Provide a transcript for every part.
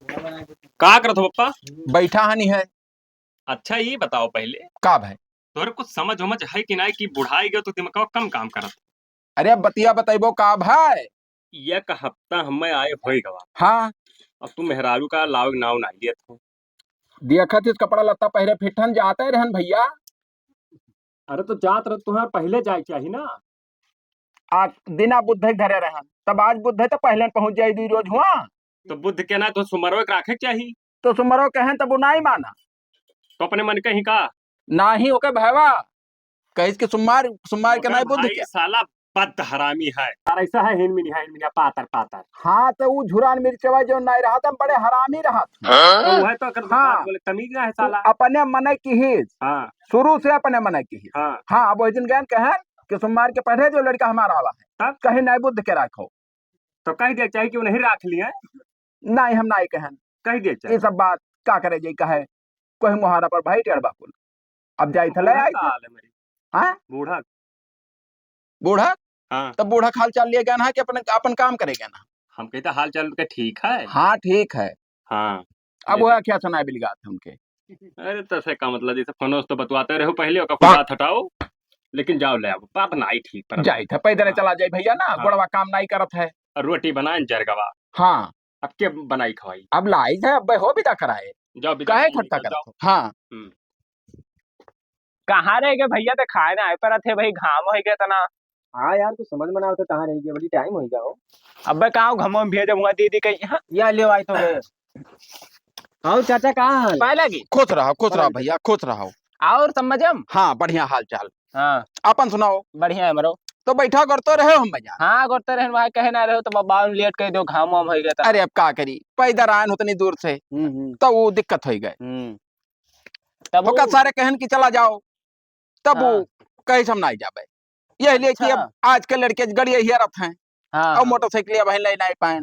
का करत हो पप्पा? बैठा हनी है। अच्छा ये बताओ पहले, का भाई? तोहरे कुछ समझ वमझ है कि नहीं कि बुढ़ाई गयो तो दिमाग कम काम करत? अरे बतिया बताइबो का भाई? एक हफ्ता हमें आए होई गवा। हाँ, अब तू मेहरारू का लाव नाव नहीं लियत हो। देखत इस कपड़ा लत्ता पहरे फिटन जाते रहन भैया। अरे तो जात रह तुम्हारे पहले जाए चाहिए ना। आज बिना बुद्धे घरे रहन, तब आज बुद्धे तो पहले पहुंच जाई दी रोज हुआ। तो बुद्ध के ना तो सुमरो के राखे के चाहिए। तो सुमरो कहन तब नहीं माना। तो अपने मन कहीं का ना ही ओके भैवा कहिस के सुमार सुमार के मगर नहीं बुद्ध भाई के। साला बद हरामी है। यार ऐसा है हिन मिनिया पातर पातर। हाँ तो वो झुरान मिर्चवा जो नहीं रहा था बड़े हरामी रहा था। तो वह तो कर हाँ। बात बोले तमीज ना है साला। अपने मन की ही हाँ शुरू से अपने मन की ही। हाँ हाँ अब वही दिन गए कहन कि सोमवार के पढ़े जो लड़का हमारा वाला है तब कहीं नहीं बुद्ध के रखो। तो कह दिया चाहिए कि वो नहीं राख लिए। नहीं हम नहीं कहन कह दिया ये चाहिए। सब बात का करे जी कहे कोई मुहारा पर भाई टेढ़ बाकुल अब जाई थले आई था। हाँ बूढ़ा बूढ़ा हाँ तब बूढ़ा खाल चाल लिए गया ना कि अपन अपन काम करेगा ना। हम कहते हाल चाल के ठीक है। हाँ ठीक है। हाँ अब वो क्या सुनाए बिलगात हमके। अरे तो ऐसे का मतलब जैसे फोनोस तो बतवाते रहो पहले और कोई बात हटाओ लेकिन जाओ ले आओ बात नहीं ठीक पर जाई था पैदल हाँ। चला जाई भैया ना हाँ। गोड़वा काम नहीं करत है। और रोटी बनाए जरगवा हाँ अब के बनाई खवाई अब लाई है अब हो विदा कराए जाओ विदा काहे करो, खट्टा निकल जाओ। करत हो। हाँ कहाँ रह गए भैया? तो खाए ना आए पर थे भाई घाम हो गया तना। हाँ यार तू समझ में ना आवता कहाँ रह गया बड़ी टाइम हो गया हो। अब कहाँ घमो में भेज हुआ दीदी कहीं हाँ? या ले आई तो वे आओ चाचा कहाँ हाल पाए लगी खुश रहो भैया खुश रहो। और समझम। हाँ बढ़िया हाल चाल। हाँ अपन सुनाओ। बढ़िया है मरो। तो बैठा कर तो रहे हो हम भैया। हाँ गोरते रहन भाई कहे ना रहो तो बाबा लेट कह दो घाम वाम हो गया था। अरे अब का करी पैदल आयन उतनी दूर से तो वो दिक्कत हो गए। तब ओका सारे कहन की चला जाओ तब वो हाँ। कहीं हम नहीं जाबे यह लिए कि अब आज के लड़के गड़िया ही रथ हैं हाँ और मोटरसाइकिल वही ले नहीं पाए।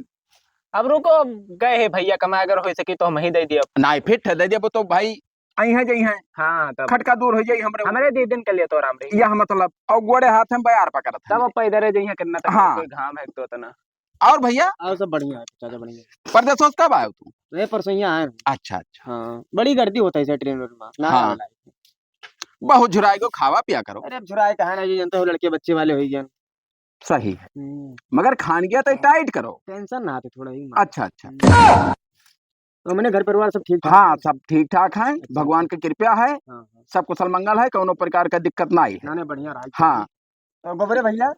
अब रुको गए है भैया कमाए अगर हो सकी तो हम ही दे दियो। नहीं फिट है दे दिए तो भाई आई है जई है हाँ तब खटका दूर हो जाई हमरे हमारे दीदी के लिए तो आराम रही यह मतलब और गोड़े हाथ में बयार पकड़त तब है। अब पैदल जइए कितना तक हाँ। कोई घाम है तो तना। और भैया आओ सब बढ़िया है चाचा बढ़िया। परदेश कब आयो तू? वे परसों यहाँ आए। अच्छा अच्छा। हाँ बड़ी गर्दी होता है इसे ट्रेन में ना हाँ। बहुत झुराई को खावा पिया करो। अरे अब झुराए कहा ना जी जानते हो लड़के बच्चे वाले हो गए। सही है मगर खान गया तो टाइट करो। टेंशन ना आते थोड़ा ही। अच्छा अच्छा। तो मैंने घर परिवार सब ठीक ठाक हाँ सब ठीक ठाक है भगवान की कृपा है हाँ सब कुशल मंगल है कोनो प्रकार का दिक्कत नहीं है। ना बढ़िया रहा। हाँ तो गोबरे भैया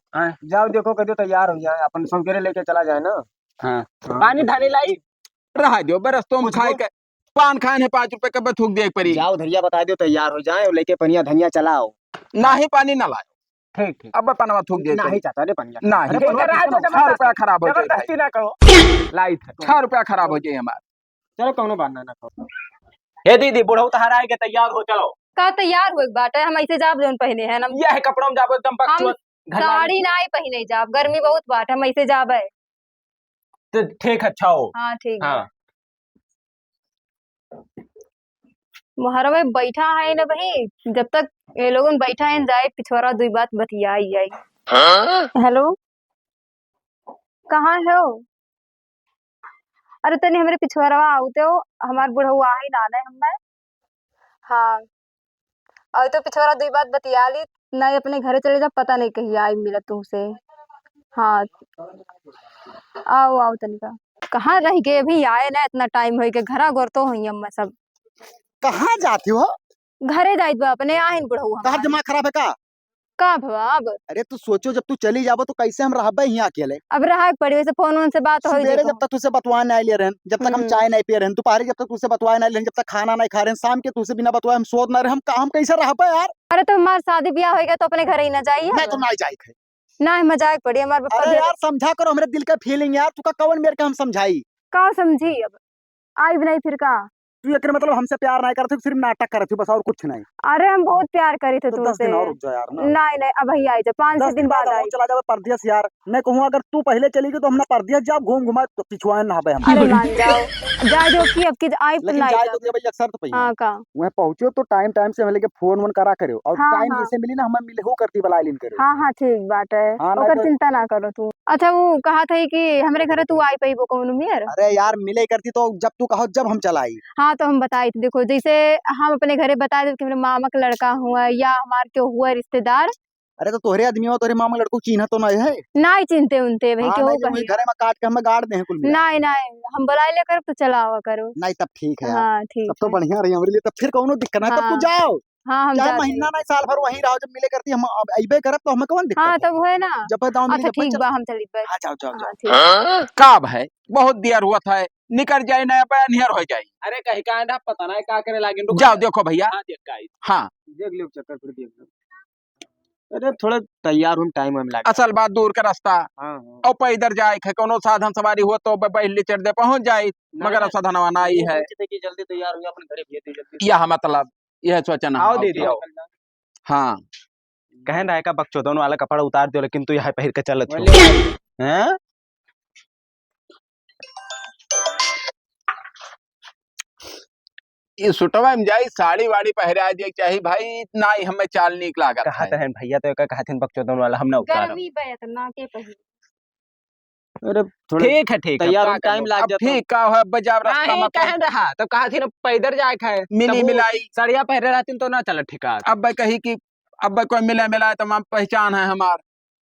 जाओ देखो कदो तैयार हो जाए अपन सौकेरे लेके चला जाए ना। हाँ पानी धानी लाई रहा दो बरस्तों में खाए के पान खाए है 5 रुपए का थूक दिया परी। जाओ धरिया बता दो तैयार हो जाए और लेके पनिया धनिया चलाओ। ना ही पानी ना लाओ। ठीक ठीक अब पनवा थूक दिया ना ही चाहता रे पनिया ना ही 6 रुपया खराब हो जाए जबरदस्ती ना करो लाई थे 6 रुपया खराब हो जाए हमारा। चलो कौनो बहाना ना खाओ। हे दीदी बुढ़ऊ तहारा आए के तैयार हो चलो। का तैयार हो बाटे हम ऐसे जाब जोन पहने है हम यह है कपड़ों में जाबो एकदम हम पक्चुअल साड़ी ना ही पहने जाब गर्मी बहुत बाट हम ऐसे जाब है। तो ठीक अच्छा हो। हाँ ठीक है। हाँ मोहर्रम में बैठा है ना भाई जब तक ये लोगन बैठा है जाए पिछवाड़ा दुई बात बतियाई जाए। हेलो कहाँ हो? अरे तनी हमरे पिछवाड़ा आउते हो हमार बुढ़ऊ आ ही नाना है हमें। हाँ और तो पिछवाड़ा दुई बात बतिया ली नहीं अपने घरे चले जा पता नहीं कहीं आई मिला तुमसे। हाँ आओ आओ तनिका कहाँ रह गए अभी आए ना इतना टाइम हो गया घरा गोर तो हुई हम सब कहाँ जाती हो? घरे जाइत बा अपने आहिन बुढ़ऊ कहाँ हम दिमाग खराब है का भवा अब अरे तू सोचो जब तू चली जाबो तो कैसे हम रहबे यहाँ अकेले। अब रहा पड़ी वैसे फोन से बात हो सवेरे जब तक तुझसे बतवा नहीं ले रहन जब तक हम चाय नहीं पी रहन दोपहर जब तक तुझसे बतवा नहीं ले जब तक खाना नहीं खा रहे शाम के तुझसे बिना बतवाए हम सोच ना रहे हम कैसे रहबे यार। अरे तो हमारे शादी ब्याह होगा तो अपने घर ही ना जाइए मैं तो नहीं जाए ना मजाक पड़ी हमारे पापा अरे यार समझा करो हमारे दिल का फीलिंग यार तू का कौन मेरे का हम समझाई का समझी अब आई भी नहीं फिर का तू एक मतलब हमसे प्यार नहीं करती सिर्फ नाटक करती बस और कुछ नहीं। अरे हम बहुत प्यार करी थे तो 10 तुमसे दिन और रुक जा यार ना। नहीं नहीं अब ही आई जाए 5-6 दिन बाद आई। चला जाओ परदेश यार मैं कहूँ अगर तू पहले चली गई तो हम ना परदेश जाओ घूम घुमा तो पिछुआ ना हम। अरे मान जाओ जा जो की अब की आई लेकिन नहीं जाए जाओ। तो भाई अक्सर तो पहिया हाँ का वहाँ पहुंचो तो टाइम टाइम से हमें फोन वोन करा करो और हाँ, टाइम हाँ। जैसे मिली ना हमें मिले हो करती बला लिन करो। हाँ हाँ ठीक बात है हाँ, नहीं ओकर तो- चिंता ना करो तू अच्छा वो कहा था कि हमारे घर तू आई पई वो कौन मियर। अरे यार मिले करती तो जब तू कहो जब हम चलाई। हाँ तो हम बताई थी, देखो जैसे हम अपने घरे बता दे कि मेरे मामा का लड़का हुआ या हमारे क्यों हुआ रिश्तेदार, अरे तो तोहरे आदमी हो, तोहरे मामा लड़को चिन्ह तो नहीं है। ना ही चिंते उनते भाई हाँ क्यों नहीं जो वही कहिए। घरे में काट के हमें गाड़ दे हैं कुल मिला। नहीं नहीं हम बुलाए ले कर तो चला हुआ करो। नहीं तब ठीक है यार। हाँ तब ठीक तो है। बढ़िया रही हमारे लिए, तब फिर कौनो दिक्कत नहीं, तब तू हाँ जाओ। हाँ हम चाहे जाते महीना हैं। नहीं साल भर वहीं रहो, जब मिले करती हम अब अइबे करब तो हमें कौन हाँ दिक्कत है। तब है ना। जब दाव मिली अच्छा जब वहीं ठीक चल। बा हम चली बा। हाँ जाओ जाओ हाँ जाओ। ठीक। का भाई बहुत देर हुआ था, निकल जाए नया बयान नियर हो जाए। अरे कहीं का आंधा पता नहीं का करे लागिन रुक जाओ देखो भैया। हाँ देख का आई। हाँ देख लियो चक्कर फिर देख लो। अरे थोड़ा तैयार हूँ टाइम हम लगा। असल बात दूर का रास्ता हाँ हाँ और पैदल जाए है, कोनो साधन सवारी हो तो पहले चढ़ दे पहुंच जाए, मगर अब साधन वाना ही है। सोचे थे कि जल्दी तैयार हुए अपने घरे भेज दे जल्दी। यह मतलब यह सोचना। आओ दीदी आओ। हाँ कहन रहा है का बकचोदन वाला कपड़ा उतार दियो लेकिन तू यहाँ पहन के चलत हो हैं। ये सुटवा में जाई साड़ी वाड़ी पहरा जे चाहिए भाई, ना ही हमें चाल नीक लागत कहा है। है भैया तो का कहथिन बकचोदन वाला हम ना उतारब। गर्मी बैत ना के पही। अरे ठीक है तैयार का होने टाइम करबो? लाग अब जाता। ठीक का है, बजाव रास्ता में कहन रहा तो कहा थी ना पैदल जाए खाए मिली मिलाई। सड़िया पहरे रहती तो ना चल ठिका। अब भाई कही कि अब भाई कोई मिला मिला तो हम पहचान है हमार,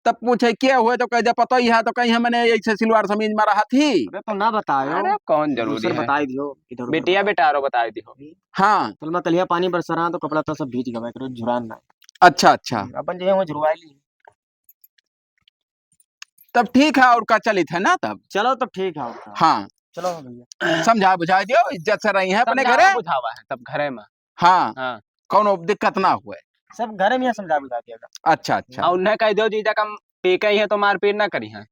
तब पूछे क्या हुए तो कह दे पता ही है, तो कहीं हमने ऐसे सिलवार समीज में रहा थी। अरे तो ना बतायो। अरे कौन जरूरी दूसर है। बताई दियो इधर बेटिया बेटारो बताई दियो। हाँ चल मैं कलिया पानी बरसरा तो कपड़ा तो सब भीज गवा करो झुरान ना। अच्छा अच्छा अपन जो है वो झुरवाई ली। तब ठीक है, और का चलित है ना तब। चलो तो ठीक है आपका। हाँ चलो भैया समझा बुझा दियो, इज्जत से रही है अपने घरे। बुझावा है तब घरे में। हाँ हाँ कौनो दिक्कत ना हुए। सब घरे में समझा बुझा दिया। अच्छा अच्छा और उन्हें कह दो जीजा कम पी के ही है तो मारपीट ना करी है।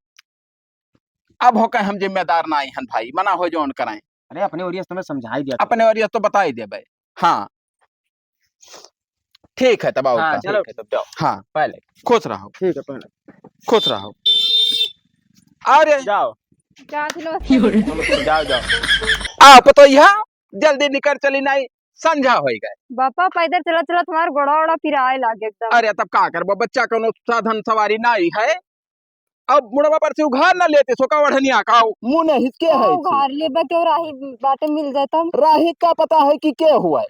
अब हो हम जिम्मेदार ना हन भाई, मना हो जो कराएं। अरे अपने ओरिया तुम्हें समझा ही दिया। अपने और तो बता ही दे भाई। हाँ ठीक है तब आओ। हाँ चलो तब जाओ हाँ पहले। खुश रहो ठीक है पहले खुश रहो। अरे जाओ जा दिलो। जाओ जाओ। आप तो यह जल्दी निकल चली नहीं, संझा हो गए। बापा पैदल चला चला तुम्हारा गोड़ा ओड़ा फिराए लागे एकदम। अरे तब का करबो, बच्चा कोनो साधन सवारी नहीं है। अब मुड़वा पर से उघार ना लेते सो का वढ़निया का मुंह ने हिचके है ओ घर ले बा क्यों राही बाटे मिल जाए तब। राही का पता है कि क्या हुआ है,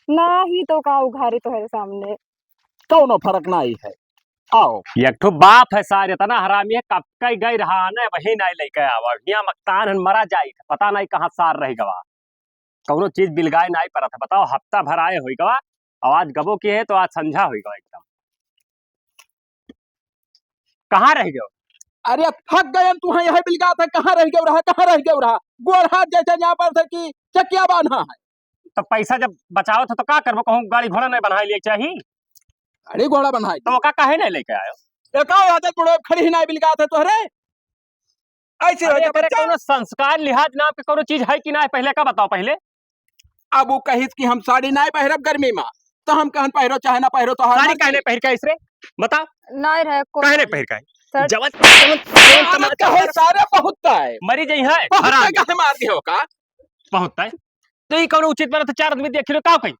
ना ही तो का उघारी तो है सामने। कौनो फर्क नहीं है। आओ एक ठो बाप है सारे तना हरामी है, कब कई गई रहा ना वही नहीं लेके आवा हिया मक्तान हन मरा जाई पता नहीं कहाँ सार रही गवा, कौनो चीज बिलगाए नहीं पड़ा था बताओ, हफ्ता भर आए हुई गवा आवाज गबो की है तो आज संझा हुई गवा एकदम। कहाँ रह गयो। अरे थक गए तू यहाँ बिलगा था, कहाँ रह गए रहा, कहाँ रह गए रहा। गोर हाथ जैसे यहाँ पर था कि चकिया बांधा है। तो पैसा जब बचाओ था तो का करबो, कहूँ गाड़ी घोड़ा नहीं बना लिए चाहिए अरे घोड़ा बंधाई तो का काहे नहीं लेके आयो। एकाओ आदत बुढ़ो खड़ी ही नहीं बिलगा था तोहरे ऐसे हो अरे जा एकरे बच्चा। कौनो संस्कार लिहाज नाम के कौनो चीज है कि ना, पहले का बताओ पहले। अब वो कहिस कि हम साड़ी नहीं पहरब गर्मी में, तो हम कहन पहरो चाहे ना पहरो तो साड़ी कहने पहर के इसरे बताओ, नहीं रहे को कहने पहर के सर- जवन कहे सारे बहुत है मरी जई है बहुत हराम कहे मार दियो का। बहुत है तो ई कौनो उचित बना तो चार आदमी देख लो का कहीं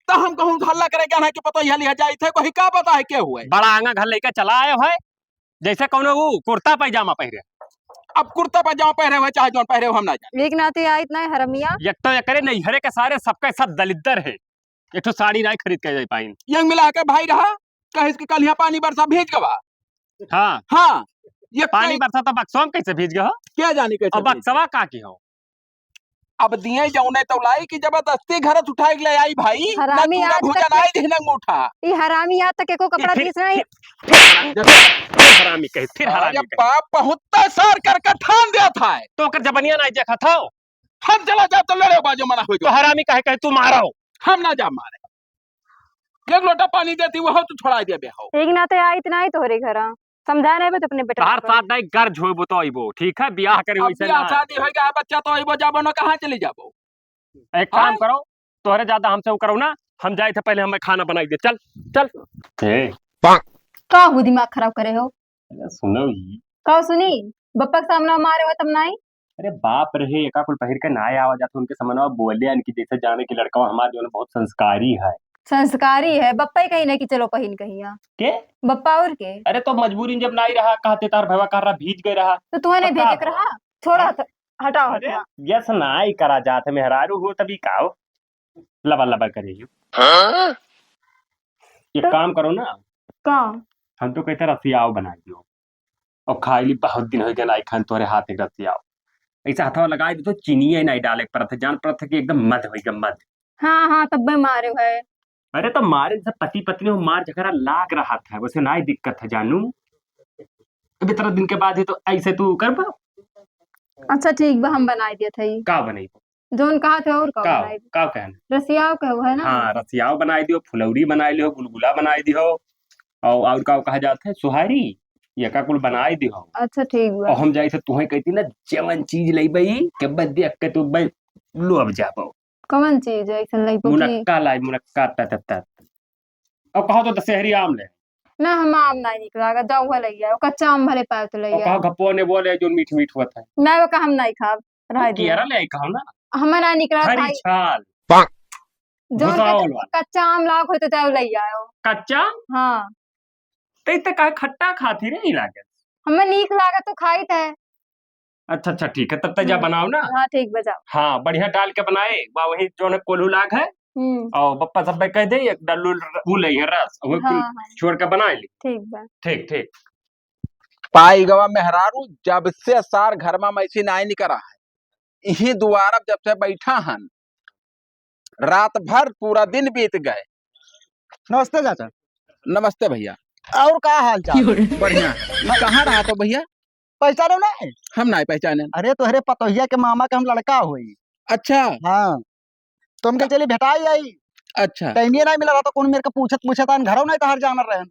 तो हम कहूँ हल्ला करे क्या है कि पता ही लिया जाए थे, कोई का पता है क्या हुआ है। बड़ा आंगा घर लेके चला आयो है जैसे कौनो वो कुर्ता पैजामा पहरे। अब कुर्ता पजामा पहरे हुए चाहे जो पहरे हो हम ना जाने। एक नाते आई इतना है हरमिया। एक तो ये करे नहीं हरे के सारे सबके सब दलिद्दर है, एक तो साड़ी नहीं खरीद के जाई पाइन। यंग मिला के भाई रहा कहिस कि कल यहाँ पानी बरसा भेज गवा। हाँ हाँ ये पानी बरसा तो बक्सवा में कैसे भीज गयो, क्या जाने कैसे और बक्सवा का की हो। अब दिए जौने तो लाई कि जबरदस्ती घर से उठाए के ले आई भाई ना हरामी चूड़ा आज भूजा तक- नहीं दिहना मुठा। ये हरामी आज तक एको कपड़ा फिर- दिस नहीं। फिर हरामी कहे फिर अरे हरामी कहे बाप बहुत सार करके ठान दिया था तो कर जबनिया नहीं देखा था हम चला जा तो लड़े बाजू मना हो तो हरामी कहे तू मारो। हम ना जा मारे। एक लोटा पानी देती वो तो छोड़ा दे बे हो। एक नाते आई इतना ही तोहरे घर समझा नहीं बे तो अपने बेटा तार साथ नहीं गर्ज होइबो तो आइबो ठीक है, ब्याह करे अब वैसे बियाह ना। शादी हो गया बच्चा तो आइबो जाबो ना कहाँ चली जाबो। एक काम करो तोहरे ज्यादा हमसे वो करो ना, हम जाए थे पहले हमें खाना बनाई दे चल चल। का हु दिमाग खराब करे हो। सुनो ही का सुनी बप्पा के सामने मारे हो तब नहीं। अरे बाप रहे एका कुल पहिर के ना आवा जाते उनके समनवा बोले यानी कि जैसे जाने की लड़का हमारे जो बहुत संस्कारी है संस्कारी है बप्पा ही कहीं ना कि चलो पहिन कहीं के बप्पा और के अरे तो मजबूरी में जब नहीं रहा कहते तार भैया कर रहा भीज गए रहा तो तुम्हें नहीं बता भेजे दो। रहा छोड़ा हटाओ अरे हटाओ यस नाई करा जात मेहरारू हो तभी काओ लबा लबा करे एक तो काम करो ना कहाँ हम तो कहते रसियाओ बना दियो और खाई ली बहुत दिन हो गया नहीं खान तोरे हाथ एक रसियाओ ऐसा हथवा लगाए दे तो चीनी नहीं डाले परत जान परत कि एकदम मध हो गया मध। हाँ हाँ तब मैं मारे है अरे तो मारे से पति पत्नी हो मार झगड़ा लाग रहा था वैसे नहीं दिक्कत है जानू अभी 13 दिन के बाद ही तो ऐसे तू कर पाओ अच्छा ठीक बा हम बनाई दिए थे का बनाई जोन कहा थे और का का बनाई का कहना रसिया का है ना हाँ रसियाओ बनाई दियो फुलौरी बनाई लियो गुलगुला बनाई दियो और का कहा जाता है सुहारी ये का कुल बनाई दियो अच्छा ठीक बा और हम जाई से तुहे कहती ना जवन चीज लई बई के बद देख के तू बई लोभ जाबो कौन चीज है ऐसा नहीं पोकी मुनक्का तत और कहो तो दशहरी आम ले ना हम आम नहीं निकला जाऊ है लइया कच्चा आम भरे पाए तो और लइया कहो गप्पो ने बोले जो मीठ मीठ हुआ था मैं वो का हम नहीं खाब रह दिया केरा ले कहो ना हमें ना निकला हरी भाई छाल जोन भुसावल वाला कच्चा आम लाओ हो तो जाओ लइया कच्चा हाँ ते इते का खट्टा खाती रे नहीं लागे हमें नीक लागत तो खाई थे अच्छा अच्छा ठीक है तब तक जा बनाओ ना हाँ ठीक बजाओ हाँ बढ़िया डाल के बनाए वह वही जो है कोल्हू लाग है और पप्पा सब कह दे एक डल्लू फूल है रस वो हाँ हाँ छोड़ के बना ली ठीक बा ठीक ठीक पाई गवा मेहरारू जब से सार घर में मैसी नहीं निकला है यही दुआरा जब से बैठा हन रात भर पूरा दिन बीत गए। नमस्ते चाचा। नमस्ते भैया। और का हाल चाल? बढ़िया है। कहाँ रहा तो भैया? पहचानो ना? हम नहीं पहचाने। अरे तोहरे पतोहिया के मामा का हम लड़का हुई। अच्छा हाँ तुमके चली भेटाई आई अच्छा टाइम नहीं मिला रहा तो कौन मेरे को पूछत घरों नहीं तहर जाना रहे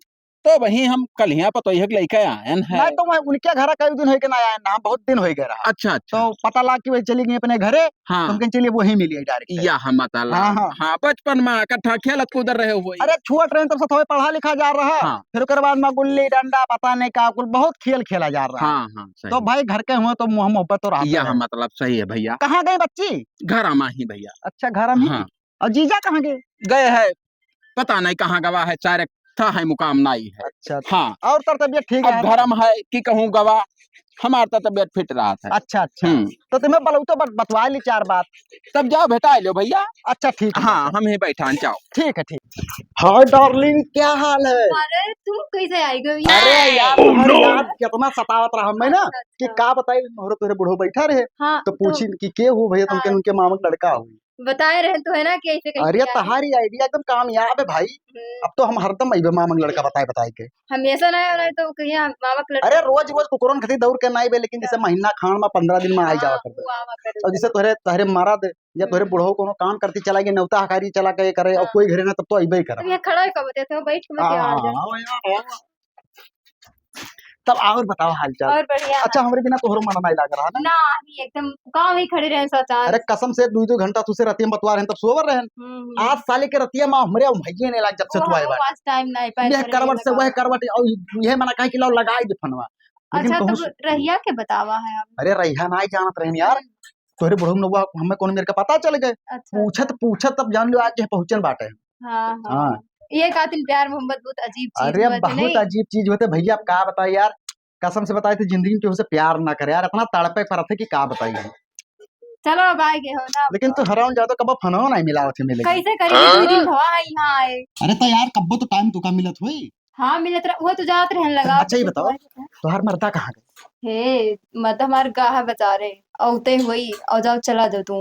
तो वही हम कल यहाँ पर तो यह लेके आयन है। नहीं तो मैं उनके घर कई दिन होके ना आया ना बहुत दिन हो गए रहा। अच्छा अच्छा तो पता लगा कि वही चली गई अपने घरे। हाँ तुमके चलिए वही मिली डायरेक्ट। या हम हाँ। हाँ बचपन में इकट्ठा खेलत कूदर रहे हुए। अरे छुआ ट्रेन तब से थोड़ा पढ़ा लिखा जा रहा। हाँ। फिर उसके बाद में गुल्ली डंडा पता नहीं का कुल बहुत खेल खेला जा रहा। हाँ हाँ सही। तो भाई घर के हुए तो मुँह मोहब्बत तो रहा। यह मतलब सही है भैया। कहाँ गई बच्ची? घर में ही भैया। अच्छा घर में। हाँ। और जीजा कहाँ गए? गए है पता नहीं कहाँ गवा है चारे था है मुकाम नहीं है। अच्छा हाँ और तर तबियत ठीक अब है? धर्म है कि कहूँ गवा हमारा तबियत फिट रहा था। अच्छा अच्छा तो तुम्हें बोलो तो बतवा ली 4 बात। तब जाओ बेटा लो भैया। अच्छा ठीक है। हाँ हम ही बैठा जाओ। ठीक है ठीक। हाय डार्लिंग क्या हाल है? अरे तुम कैसे आई गई? अरे यार तुम्हारी याद कितना सतावत रहा मैं ना कि का बताई मोहरे तोरे बुढ़ो बैठा रहे हाँ तो पूछी कि के हो भैया तुमके उनके मामा का लड़का हुई। बताए रहे तो है ना कि ऐसे अरे तुम्हारी आइडिया एकदम कामयाब है भाई। अब तो हम हरदम आइबे मामा का लड़का बताए के। हमेशा नहीं तो कहीं मामा का अरे रोज रोज कुकुरन खती दौड़ के नहीं बे लेकिन जैसे महीना खान में 15 दिन में आई जावा कर दे। और जैसे तोहरे तोहरे मरद या तोहरे बुढ़ो कोनो काम करती चला गई नौता हकारी चला के करे और कोई घरे ना तब तो आइबे करे। ये खड़ा कब होते थे बैठ के मत यार। तब और बताओ हालचाल। और बढ़िया अच्छा हमारे बिना तोहरो मन नहीं लग रहा ना अभी एकदम गांव ही खड़े रहे सोचा। अरे कसम से 2-2 घंटा तुसे रतिया बतवा रहे तब सोवर रहे। आज साले के रतिया में हमरे भैये ने लाग जब से तू आए बा टाइम नहीं पाए यह करवट से वह करवट और यह मना कहे कि लो लगाई दे फनवा। अच्छा तो रहिया के बतावा है। अरे रहिया नहीं जानत रहे यार तोरे बुढ़ऊ नवा हमें कौन मेरे का पता चल गए। पूछत पूछत तब जान लो आज पहुंचन बाटे। हाँ ये कातिल प्यार मोहब्बत बहुत अजीब चीज। अरे बहुत अजीब चीज होते भैया आप का बताए यार कसम से बताए थे जिंदगी में उसे प्यार ना करे यार इतना तड़पे पर थे कि का बताइए। चलो अब आए गए हो ना। लेकिन तू हराम जा तो कब फनो नहीं मिला थे मिले कैसे करेंगे 2 दिन भवा है यहाँ आए। अरे तो यार कब्बो तो टाइम तू का मिलत हुई। हाँ मिलत वो तो जात रहने लगा। अच्छा ये बताओ तोहर मर्दा कहाँ गए? हे मत हमार गाह बचा रहे औते हुई और जाओ चला जाओ तू।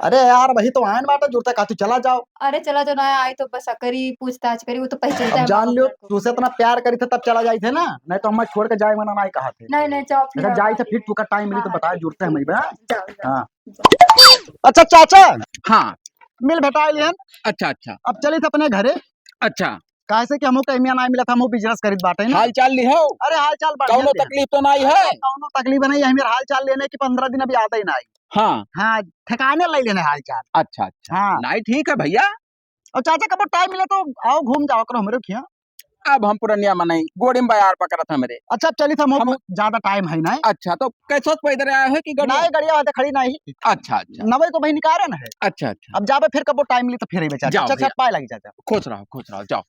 अरे यार वही तो आयन बाटा जुड़ता का तू चला जाओ। अरे चला जाओ ना आई तो बस करी पूछताछ करी वो तो पहचानता अब है। जान लियो तुझसे इतना प्यार करी थे तब चला जाई थे ना नहीं तो हम छोड़ के जाए मना नहीं कहा थे। नहीं चौप अगर जाए थे फिर तू का टाइम मिली तो बताया जुड़ते हैं मैं। हाँ अच्छा चाचा हाँ मिल भेटा लियन। अच्छा अच्छा अब चली थे अपने घरे। अच्छा कैसे कि हमको टाइम नहीं मिला था हम बिजनेस करीत बाटे ना। हाल चाल लिहो। अरे हाल चाल कौनो तकलीफ तो नहीं है? कौनो तकलीफ नहीं है मेरे हाल चाल लेने की 15 दिन अभी आता ही नहीं। हाँ हाँ ठिकाने ले लेने हाल चाल। अच्छा अच्छा हाँ नहीं ठीक है भैया। और चाचा कब टाइम मिले तो आओ घूम जाओ करो हमारे खिया। अब हम पुरनिया में नहीं गोड़ी में बयार पकड़त हमरे। अच्छा चली था हम ज्यादा टाइम है ना। अच्छा तो कैसे पैदल आया है कि ना गाड़ी? गड़िया वाले खड़ी नहीं। अच्छा अच्छा नवे को भाई निकाले ना है। अच्छा अच्छा अब जाबे फिर कबो टाइम ली तो फिर ही बेचा। जाओ अच्छा भैया। पाए लगी चाचा। खुश रहो जाओ।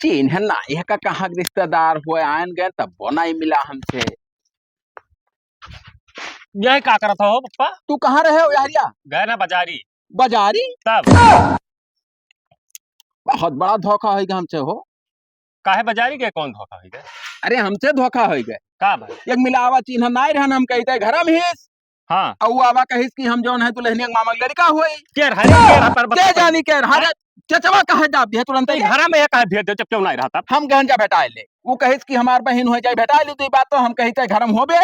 चीन है ना यह का कहाँ रिश्तेदार हुए आयन गए तब वो नहीं मिला हमसे। यही का करत हो पप्पा? तू कहाँ रहे हो यारिया? गए ना बाजारी बाजारी? तब। बहुत बड़ा धोखा हो गया हमसे हो। काहे बाजारी गए? कौन धोखा हो गए? अरे हमसे धोखा हो गए। का भाई? एक मिलावा चिन्ह नहीं रहन हम कहते घर में हिस हाँ औ आवा कहिस कि हम जौन है दुल्हनिया के मामा के लड़का होई। केर हरे केर पर के जानी के हरे चचवा कहे जाब दिया तुरंत ही। घर में काहे भेज दे जब क्यों नहीं रहा तब? हम गहन जा भेटाए ले वो कहिस कि हमार बहन हो जाए भेटाए ली तो ये बात तो हम कहते घर में होबे।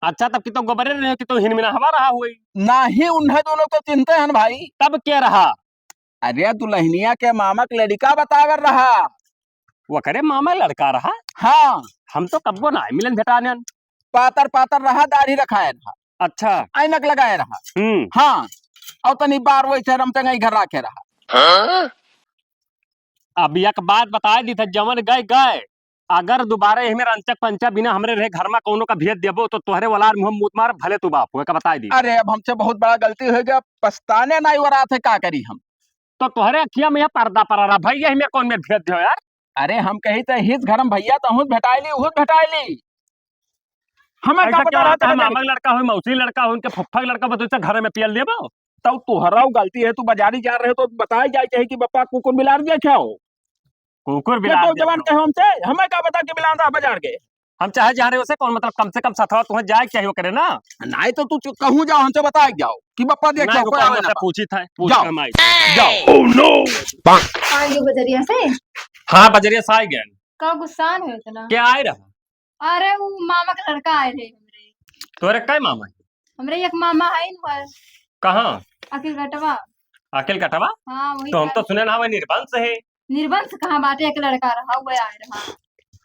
अच्छा तब की तो गोबरे रहे कि तो हिनमिना हवा रहा हुई नहीं उन्हें दोनों तो चिंते हैं भाई। तब क्या रहा? अरे दुल्हनिया के मामा के लड़का बतावर रहा। वो करे मामा लड़का रहा। हाँ हम तो कब्बो ना मिलन भेटाने। पातर पातर रहा दाढ़ी रखाए रहा अच्छा ऐनक लगाए रहा। हाँ और तनी बार वैसे रमते गई घर राखे रहा। अब एक बात बता दी था जमन गए गए अगर दोबारा हमें रंचक पंचा बिना हमरे रहे घर में कोनो का भेज देबो तो तोहरे वाला मुंह मुत मार भले तू बाप हुए का बता दी। अरे अब हमसे बहुत बड़ा गलती हो गया पछताने नहीं हो रहा थे का करी हम। तो तोहरे अखिया में पर्दा पड़ा रहा भैया हमें कौन में भेज दो यार। अरे हम कही थे हिस घर में भैया तो भेटाई ली हमें ऐसा का क्या पता रहता है? रहता मामा का लड़का हो मौसी लड़का हो उनके फुफ्फा का लड़का बतो घर में पियल देबो। तो तुहरा गलती है तू बाजारी जा रहे हो तो बताया जाए चाहिए कि बप्पा कुकुर मिलार दिया क्या हो। कुकुर ये बिलार तो दे जवान कहे हमसे हमें क्या बता के मिलान रहा बाजार के। हम चाहे जा रहे हो से कौन मतलब कम से कम सथवा तुम्हें जाए चाहिए करे ना। नहीं तो तू कहूँ जाओ हमसे बताए जाओ कि बप्पा देख नहीं, जाओ कोई आवे ना रुको, पूछी था जाओ। हम आई। जाओ। ओह नो आगे बजरिया से हाँ बजरिया से आई गए। का गुस्सा है इतना? क्या आए रहा? अरे वो मामा का लड़का आए थे हमरे। तोरे काय मामा है? हमरे एक मामा है न कहाँ? अखिल गटवा। अकेल कटवा? हाँ वही तो हम तो सुने ना हुए निर्बंस है। निर्बंस कहाँ बाटे एक लड़का रहा हुआ आए रहा।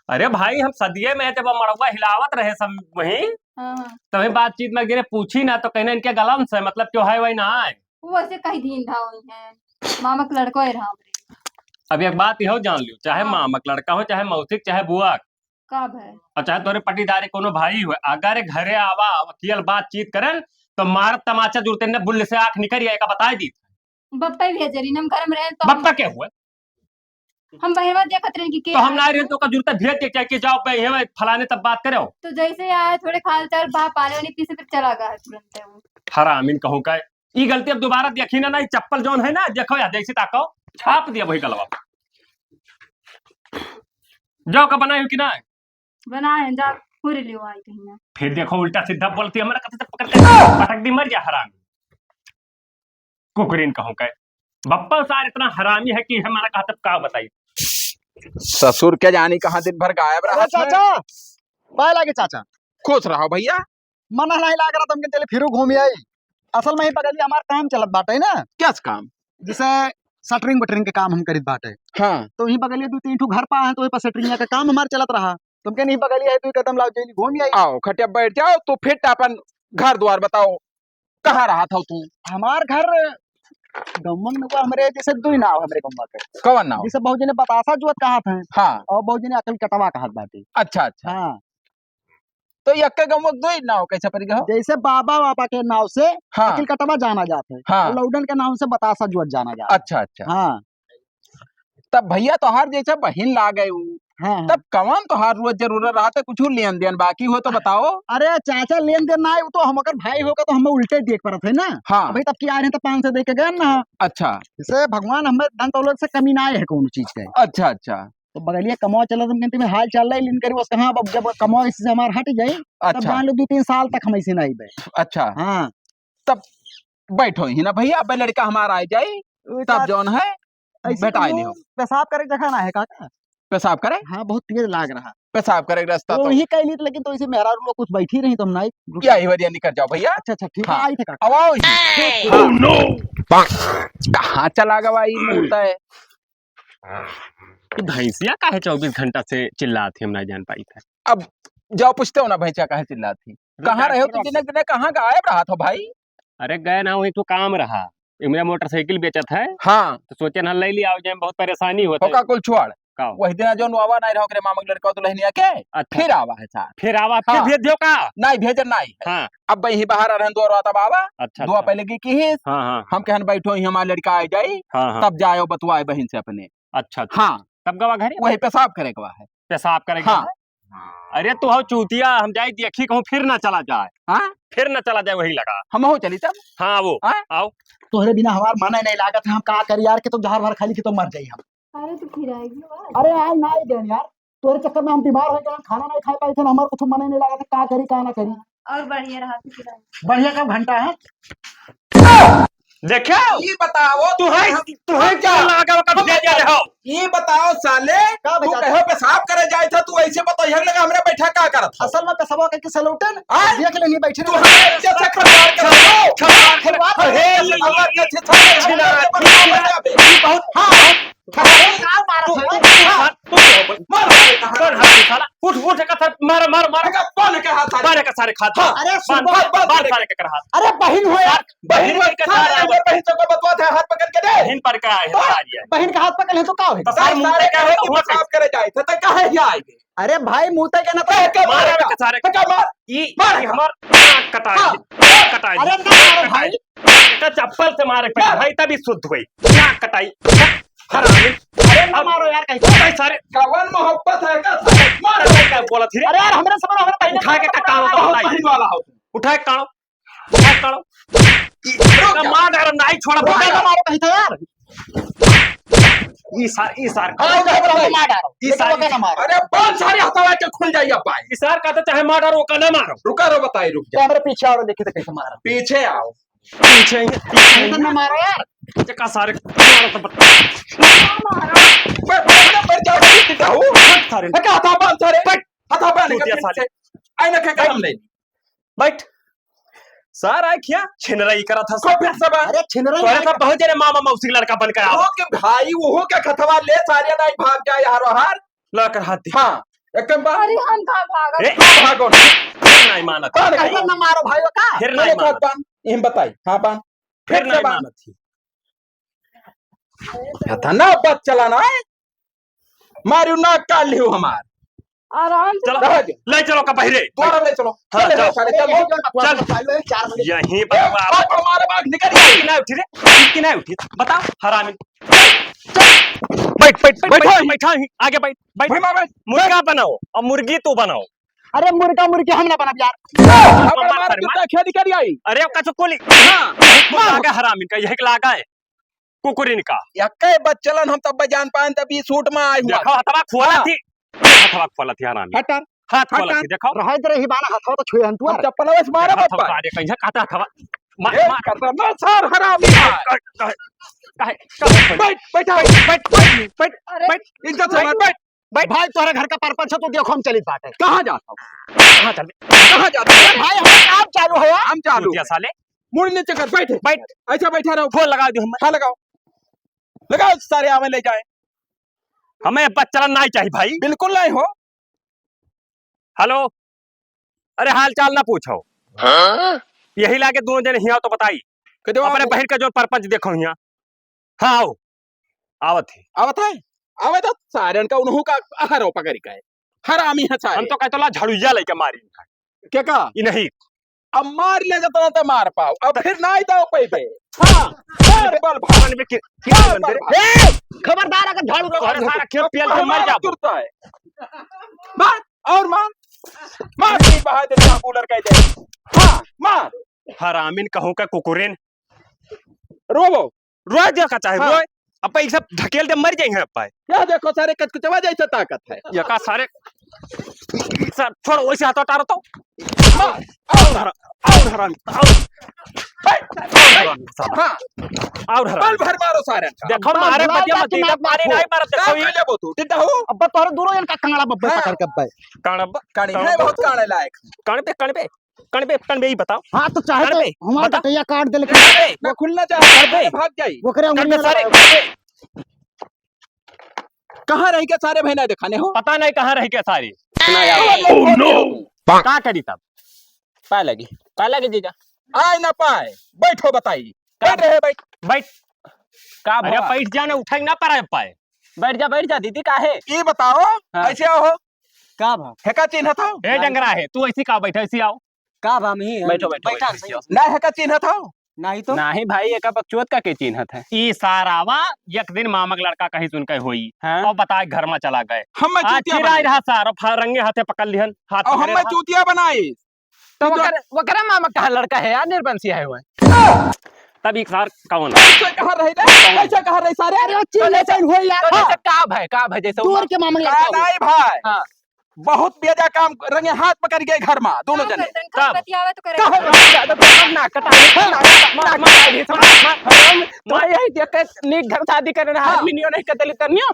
अरे भाई हम सदिये में जब मड़वा हिलावत रहे सब वही हाँ तभी बातचीत में गिरे पूछी ना तो कहने इनके गलम से मतलब क्यों है वही ना आए। वो ऐसे कहीं धीन था हुई है मामा का लड़का ही रहा हमरे। अब एक बात यहो जान लियो चाहे हाँ। मामक लड़का हो चाहे मौसिक चाहे बुआ कब है? और चाहे तोरे पटीदारे कोनो भाई हुए अगर ये घरे आवा वकील बातचीत करन तो मार तमाचा जुड़ते ने बुल्ल से आंख निकल आएगा बताए दी। बप्पा ही भेज रही हम घर में रहे तो बप्पा क्या हुए? हम बहरवा देखत रहे कि तो हम ना रहे तो का जुड़ते भेज के क्या कि जाओ पे ये फलाने तब बात करो। तो जैसे आए थोड़े खाल चाल भा पाले वाली पीछे फिर चला गया तुरंत वो। हरामीन कहूं का ई गलती अब दोबारा देखी ना नहीं चप्पल जोन है ना देखो या जैसे ताको छाप दिया वही गलवा जाओ का बनाए हो कि ना बनाए जा पूरी लियो आई कहीं ना। फिर देखो उल्टा सीधा बोलती हमारा कते पकड़ के पटक दी मर जा हरामी कुकरीन कहूं का बप्पा सार इतना हरामी है कि हमारा कहा तब का बताई। ससुर के जानी कहाँ दिन भर गायब रहा। चाचा पाए लागे चाचा। खुश रहो भैया। मना नहीं लाग रहा तुमके चले फिर घूम आई। असल में ही पगली हमार काम चलत बाटे ना। क्या काम? जैसे सटरिंग बटरिंग के काम हम करित बाटे। हाँ तो वही बगलिए 2-3 ठो घर पा है तो वही पर सटरिंग का काम हमार चलत रहा। तुमके नहीं बगलिए है तो कदम लाओ जल्दी घूम आई। आओ खटिया बैठ जाओ तो फिर अपन घर द्वार बताओ कहाँ रहा था तू? हमार घर गमन में हमरे जैसे दुई नाव हमरे गम्मा के। कवन नाव? जैसे बहुजी ने बतासा जुअत कहा था हाँ और बहुजी ने अकल कटवा कहा बाटे। अच्छा अच्छा हाँ तो यक्के गमो दुई नाव कैसे पड़ी गो? जैसे बाबा वापा के नाव से हाँ अकिल कटवा जाना जाते है हाँ और लौडन के नाम से बतासा जुअत जाना जाता अच्छा अच्छा है। हाँ तब भैया तोहार जैसे बहिन ला गए हाँ तब कवन तोहार रोज जरूरत रहा था कुछ लेन देन बाकी हो तो बताओ। अरे चाचा लेन देन ना है वो तो हम अगर भाई होगा तो हमें उल्टे देख पा रहे थे ना। हाँ भाई तब की आए हैं तो 500 दे के गए ना। अच्छा जैसे भगवान हमें धन दौलत से कमी ना है कौन चीज के। अच्छा अच्छा तो बगलिए कमाओ चला तुम कहते हाल चल रहा है लिन करी बस कहाँ अब जब कमाओ इससे हमारे हट गई तब अच्छा जान लो 2-3 साल तक हम ऐसे नहीं गए। अच्छा हाँ बैठो ही ना भैया अब लड़का हमारा आ जाए तब जौन है बेटा लियो। पेशाब करे जगह ना है काका। पेशाब करे? हाँ बहुत तेज लाग रहा। पेशाब करे रास्ता तो तो वही कह ली लेकिन तो इसे मेहरा लोग कुछ बैठी रही तो हम नहीं यही वजह निकल जाओ भैया। अच्छा अच्छा ठीक है हाँ। आई थे काका। अब आओ ही। हाँ। नो कहाँ चला गवा ये मुंहता है कि भैंसिया काहे 24 घंटा से चिल्ला थी हम नहीं जान पाई था। अब जाओ पूछते हो ना भैंसा कहाँ चिल्ला थी कहाँ रहे हो तुम दिन कहाँ गायब रहा था भाई? अरे गए ना वो एक तो काम रहा मेरा मोटरसाइकिल बेचत है हाँ तो सोचे ना ले लिया जाए, बहुत परेशानी होता होका कुल छोड़ का वही दिन जो आवा नहीं रहो करे मामा के लड़का तो लहनिया के अच्छा फिर आवा है सार फिर आवा फिर हाँ। भेज दियो का। नहीं भेजन नहीं है। हाँ अब वही बाहर रहन दो तब आवा अच्छा दुआ अच्छा। पहले की ही हाँ हाँ हम कहन बैठो ही हमारा लड़का आ जाई हाँ हाँ तब जाओ बतवाए बहन से अपने। अच्छा अच्छा। हाँ तब गवा घर वही पेशाब करे के है। पेशाब करेगा। हाँ अरे तू हो चूतिया, हम जाए देखी कहूँ फिर ना चला जाए, हाँ फिर न चला जाए वही लगा। हम हो चली तब हाँ वो हाँ? आओ तोहरे बिना हमार मन नहीं लागत है, हम का करी यार के तो जहर भर खाली के तो मर जाई हम। अरे तू फिर आएगी अरे यार ना ही देन यार, तोरे चक्कर में हम बीमार हो गए, खाना नहीं खा पाए थे, हमार कुछ मन नहीं लागत है, का करी का ना करी। और बढ़िया रहा तू फिर आएगी। बढ़िया कब घंटा है देखो ये बताओ तू है क्या लगा कब दे दे रहे हो। ये बताओ साले का तू बचा कहो पेशाब करे जाए था तू ऐसे बताइए लगा हमने बैठा का करत था। असल में पेशवा के सलूटन हाँ? देख लेनी बैठे तू हमारे जैसे खबर कर रहा हो खबर खबर हे अगर ये बहुत हाँ कौन हाथ साला उठ उठ का था मार मार मार कौन के हाथ बारे का सारे खाता। अरे सुन बार सारे के कर हाथ अरे बहन हो यार, बहन के सारे बहन को बतवा था हाथ पकड़ के दे हिन पर का है बता दिया। बहन का हाथ पकड़ ले तो का हो। सारे मुंह क्या है कि पेशाब करे जाए था तो काहे ही आएंगे। अरे भाई मुंह तक के ना कह के मारे मारेगा के सारे का मार ई मार हमार नाक कटाई अरे ना मारो भाई, का चप्पल से मारे पे भाई तभी शुद्ध हुई नाक कटाई हरामी। अरे ना मारो यार कहीं। भाई सारे कवन मोहब्बत है का मार क्या बोला थी रे। अरे यार हमरे समझ हमरे बहन उठा के काम बहुत बहन वाला हो उठा के काड़ो उठा के काड़ो मार डाल नहीं छोड़ा ना मारो कहीं था यार। ई सार हाँ तो हम मार डालो ये ये सारी- सारे ना मारो। अरे बहुत सारे हथवा के खुल जाइए पाए ई सार का तो चाहे मार डालो का ना मारो रुका रो बताई रुक तो जा हमारे पीछे आओ देखिए तो कैसे मारा। पीछे आओ पीछे तो ना मारो यार। का सारे मारो तो बता पर जाओ सीधा हो सारे है क्या हथा बांध सारे बैठ। हथा बांध चूतिया के साले। पीछे आईना के काम नहीं बैठ सारा क्या छिनराई करा था को फिर सब अरे छिन रही तोरे सब बहुत जरे मामा मौसी का लड़का बनकर आओ वो के भाई वो के खतवा ले सारे नहीं भाग जाए यार हार ला कर हाथ दे हां एकदम बात अरे हम कहाँ भागा। ए भागो फिर नहीं मानत कौन कहीं है ना मारो भाई का। फिर मेरे नहीं को मानत बांध इम बताई हां बांध फिर नहीं बांध मानत थी था ना बात चलाना है मारू ना काल लियो हमार आराम से चलो रह जा ले चलो का बहिरे द्वारा ले चलो हाँ, चलो चलो। सारे चलो चल। 4 बजे यहीं पर बाप हमारे बाग निकल गई की ना उठी रे की ना उठी बताओ हरामी बैठ बैठ बैठ बैठा आगे बैठ बैठ भाई मां मुर्गा बनाओ और मुर्गी तू बनाओ। अरे मुर्गा मुर्गी हम ना बना यार। हमारे कुत्ता खेल कर आई अरे कचकोली हां लागा हरामी का यही लागा है कुकुरिन का यक्के बच्चलन हम तब जान पाएं तब ये सूट में आई हुआ देखो हथवा खोला हाँ। थी हथवा खोला थी हरामी हटर हाथ खोला थी देखो रहे दे ही बाना हाथ तो छुए हम तू। हम चप्पल वैसे मारे मत हथवा पाए अरे कहीं काटा हथवा मार ए मार करता सर हरामी है। काहे बैठ बैठा बैठ बैठ बैठ अरे बैठ इज्जत से बैठ भाई भाई तुम्हारे घर का परपंच है तो देखो हम चली बात है। कहां जाता हूं कहां चल कहां जाता हूं भाई हमारा काम चालू है यार। हम चालू चूतिया साले मुड़ नीचे कर बैठ बैठ ऐसा बैठा रहो फोन लगा दो हम हाँ लगाओ लगाओ सारे आवे ले जाए हमें बच्चा नहीं चाहिए भाई। बिल्कुल नहीं हो हेलो अरे हाल चाल ना पूछो यही लाके दोनों जन हिया तो बताई अपने बहन का जो परपंच देखो हिया। हाँ आओ आवत है आवत है आवे तो सारे का उन्हों का आहारो पकड़ का है हरामी है हम सारे तो कहते ला झाड़ुया लेके मारी क्या कहा ये नहीं अब मार ले जाता तो मार पाओ अब फिर ना ही दो पे हाँ मार बल भगवान में क्या मंदिर भाग। खबरदार अगर झाड़ू अरे सारा खेल पियल के मर जा तुरता है मार और मार मार नहीं बहादुर का कूलर कह दे हाँ मार हरामिन कहूं का कुकुरेन रोबो रोए दे का चाहे हाँ। रोए अब ये सब ढकेल दे मर जाएंगे अपा क्या देखो सारे कचकचवा जैसा ताकत है ये का सारे सर छोड़ वैसे हाथ हटा तो मार और हराम हाँ और बल हराम भर मारो सारे देखो मारे बच्चे मत देखो मारी नहीं मारत देखो ये ले बोतू टिड्डा हो अब तोरे दूरो जन का कंगड़ा बब्बे हाँ। पकड़ के अब्बे। कणब कानी है बहुत काने लायक कण पे ही बताओ हाँ तो चाहे तो कर बे, हमारा बता। कटैया काट दे लेकिन कण पे मैं खुलना चाहता बे। भाग जाई वो करे कण पे उंगलियां सारे लगा- कहाँ रही के सारे बहना दिखाने हो पता नहीं कहाँ रह के सारी का करी तब पाए लगी का लगे जीजा आए ना पाए बैठो बताई बैठ रहे बैठ बैठ का अरे भवा? बैठ जा ना उठा ना पाए बैठ जा दीदी काहे ये बताओ हाँ। ऐसे आओ का भा हेका चिन्ह था ए डंगरा है तू ऐसी का बैठा ऐसी आओ का भा मी बैठो बैठा ना हेका चिन्ह था नहीं तो नहीं भाई एका बकचोद का के चिन्हत है ई सारावा एक दिन मामक लड़का कहीं सुन के हुई हाँ? और बताए घर में चला गए हम आज चूतिया फिर आई बनाए रहा सार और रंगे हाथे पकड़ लिहन हाथ और पकड़े हम रहा। चूतिया बनाए तो वकरा मामा का लड़का है यार निर्बंसी है हुए तब एक सार कौन ऐसे कहाँ रहे रे ऐसे कहाँ रहे सारे अरे चिल्ले चल हो यार तो जैसे का भाई जैसे दूर के मामले का नहीं भाई हाँ। बहुत बेजा काम रंगे हाथ पकड़ गए घर में दोनों जने तब बतियावे तो करे ना कटा तो यही देख के नीक घर शादी करे रहा आदमी नियो नहीं कतली तरनियो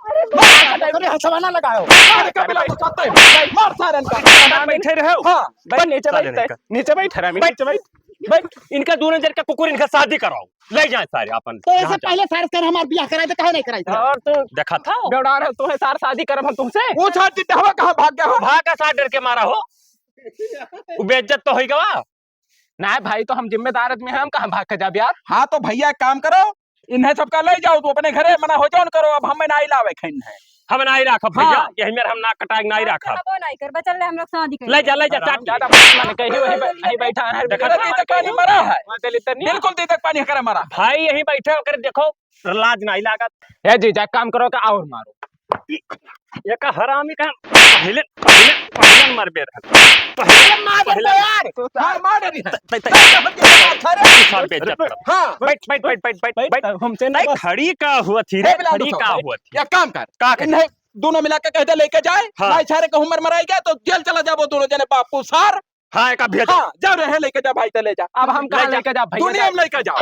अरे हसवाना लगाओ मार का बिला तो सत्ते मार सारन का बैठे रहे हो हां बैठ नीचे बैठ रहा नीचे बैठ बैठ इनका दोनों जन का कुकुर इनका शादी कराओ ले जाए सारे अपन तो ऐसे पहले सार कर हमार ब्याह कराए तो काहे नहीं कराई था और तू देखा था बेवड़ा रहा तू है सार शादी करब हम तुमसे वो छाती हवा कहां भाग गया हो भाग का साथ डर के मारा हो वो बेइज्जत तो होई गवा ना भाई तो हम जिम्मेदार आदमी हैं हम कहां भाग के जाब यार हां तो भैया एक काम करो इन्हें सबका ले जाओ तो अपने घरे मना हो जाओ करो अब हमें नहीं लावे खैन है हम नहीं रखब भैया यही मेरे हम ना कटाई नहीं रखब वो नहीं कर चल हम लोग शादी कर ले जा चाट ज्यादा माने कहीं वही बैठा है देखा तक पानी मरा है कतली तरनियो बिल्कुल दी तक पानी करे मरा भाई यही बैठे होकर देखो लाज नहीं लागत ए जीजा काम करो का और मारो ये का हरामी का पहले मर बे पहले यार हां मार रही है साल बेइज्जत कर हां बैठ हमसे नहीं खड़ी का हुआ थी रे खड़ी का हुआ थी या काम कर का कर? इन्हें दोनों मिला के कहते लेके जाए हाँ। भाई सारे को उम्र मराई गया तो जेल चला जाओ दोनों जने बापू सार हाँ एक भेज हाँ जा रहे लेके जा भाई ले जा अब हम कहां लेके जा भैया दुनिया में लेके जाओ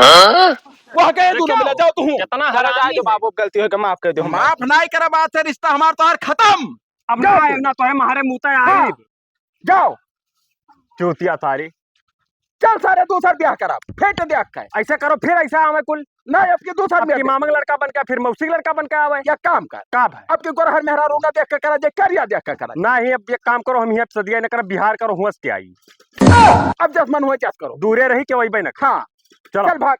वहां गए दोनों मिला जाओ तू कितना जरा जा हरामी जो बाबू गलती हो के माफ कर दो हम माफ नहीं करा बात से रिश्ता हमारा तो यार खत्म अब ना आए ना तो है हमारे मुंह आई हाँ। जाओ चूतिया सारी चल सारे दूसरा ब्याह करा फेंट दिया का ऐसे करो फिर ऐसा हमें कुल नहीं अब की दूसरा अब की ब्याह मामक लड़का बन के फिर मौसी लड़का बन के आवे या काम कर का भाई अब की गोरहर मेहरा रोना देख के करा जे करिया देख के करा ना ही अब ये काम करो हम यहाँ सदिया न करो बिहार करो हुआ के आई अब जस मन हुए जस करो दूरे रही के वही बहन हाँ चलो चल भाग